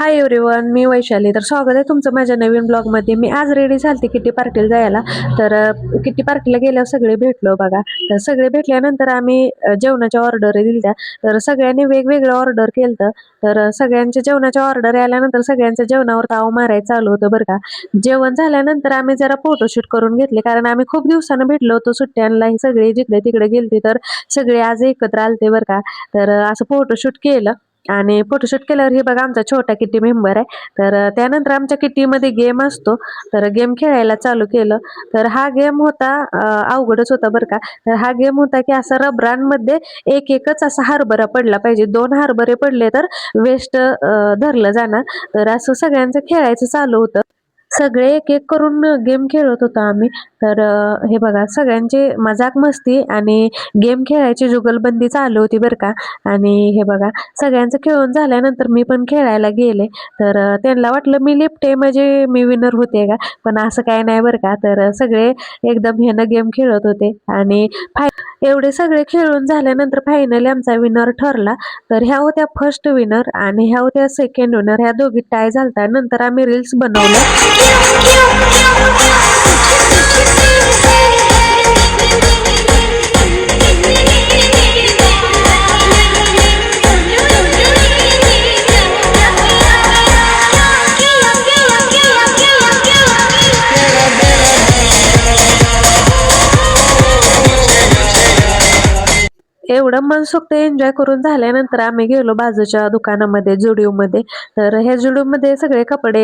Hi everyone, मी वैशाली. तर स्वागत आहे तुमचं माझ्या नवीन ब्लॉगमध्ये. मी आज रेडी झालते किटी पार्टीला जायला. तर किटी पार्टीला गेल्यावर सगळे भेटलो बघा. तर सगळे भेटल्यानंतर आम्ही जेवणाच्या ऑर्डर दिल्या. तर सगळ्यांनी वेगवेगळं ऑर्डर केलं. तर सगळ्यांच्या जेवणाच्या ऑर्डर आल्यानंतर सगळ्यांच्या जेवणावर ताव मारायचं चालू होतं बरं का. जेवण झाल्यानंतर आम्ही जरा फोटोशूट करून घेतले, कारण आम्ही खूप दिवसानं भेटलो होतो सुट्ट्यांना. ही सगळे जिकडे तिकडे गेलते, तर सगळे आज एकत्र आलते बरं का. तर असं फोटोशूट केलं. आणि फोटोशूट केल्यावर हे बघा आमचा छोटा किटी मेंबर आहे. तर त्यानंतर आमच्या किटीमध्ये गेम असतो. तर गेम खेळायला चालू केलं. तर हा गेम होता अवघडच होता बरं का. तर हा गेम होता की असं रबरांमध्ये एक एकच असा हरभरा पडला पाहिजे. 2 हरभरे पडले तर वेस्ट धरलं जाणार. तर असं सगळ्यांचं खेळायचं चालू होतं. सगळे एक एक करून गेम खेळत होतो आम्ही. तर हे बघा सगळ्यांची मजाक मस्ती आणि गेम खेळायची जुगलबंदी चालू होती बरं का. आणि हे बघा सगळ्यांचं खेळून झाल्यानंतर मी पण खेळायला गेले. तर त्यांना वाटलं मी लिफ्ट म्हणजे मी विनर होते का, पण असं काय नाही बरं का. तर सगळे एकदम ह्यानं गेम खेळत होते. आणि एवढे सगळे खेळून झाल्यानंतर फायनली आमचा विनर ठरला. तर ह्या होत्या फर्स्ट विनर आणि ह्या होत्या सेकंड विनर. ह्या दोघी टाय झालता. नंतर आम्ही रील्स बनवलं. एवढं मनसोक्त एन्जॉय करून झाल्यानंतर आम्ही गेलो बाजूच्या दुकानामध्ये, जुडिओमध्ये. तर ह्या जुडिओमध्ये सगळे कपडे,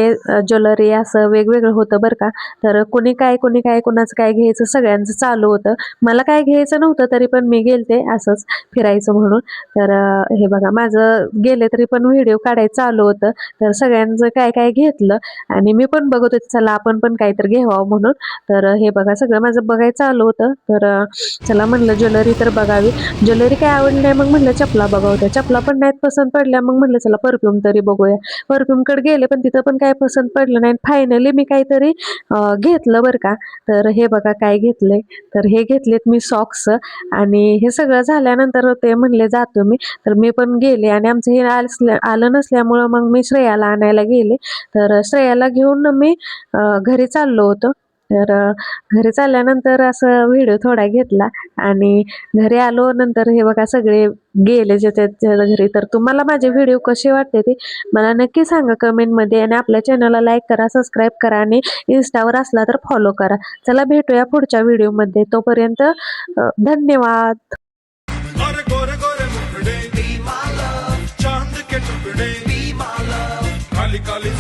ज्वेलरी असं वेगवेगळं होतं बरं का. तर कोणी काय कोणाचं काय घ्यायचं सगळ्यांचं चालू होतं. मला काय घ्यायचं नव्हतं, तरी पण मी गेलते असंच फिरायचं म्हणून. तर हे बघा माझं गेले तरी पण व्हिडिओ काढायचं चालू होतं. तर सगळ्यांचं काय काय घेतलं आणि मी पण बघत होते, चला आपण पण काहीतरी घ्यावं म्हणून. तर हे बघा सगळं माझं बघायचं चालू होतं. तर चला म्हणलं ज्वेलरी तर बघावी. ज्वेलरी काय आवडली नाही, मग म्हणलं चपला बघा होत्या. चपला पण नाहीत पसंत पडल्या, मग म्हणलं चला परफ्यूम तरी बघूया. परफ्यूमकडे गेले पण तिथं पण काय पसंत पडलं नाही. फायनली मी काहीतरी घेतलं बरं का. तर हे बघा काय घेतलंय. तर हे घेतलेत मी सॉक्स. आणि हे सगळं झाल्यानंतर ते म्हणले जातो मी. तर मी पण गेले आणि आमचं हे आलं नसल्यामुळं मग मी श्रेयाला आणायला गेले. तर श्रेयाला घेऊन मी घरी चाललो होतो. तर घरी चालल्यानंतर असं व्हिडिओ थोडा घेतला आणि घरी आलो. नंतर हे बघा सगळे गेले जे त्याच्या घरी. तर तुम्हाला माझे व्हिडिओ कसे वाटते ते मला नक्की सांगा कमेंटमध्ये. आणि आपल्या चॅनलला लाईक करा, सबस्क्राईब करा आणि इंस्टावर असला तर फॉलो करा. चला भेटूया पुढच्या व्हिडिओमध्ये. तोपर्यंत धन्यवाद. काली काली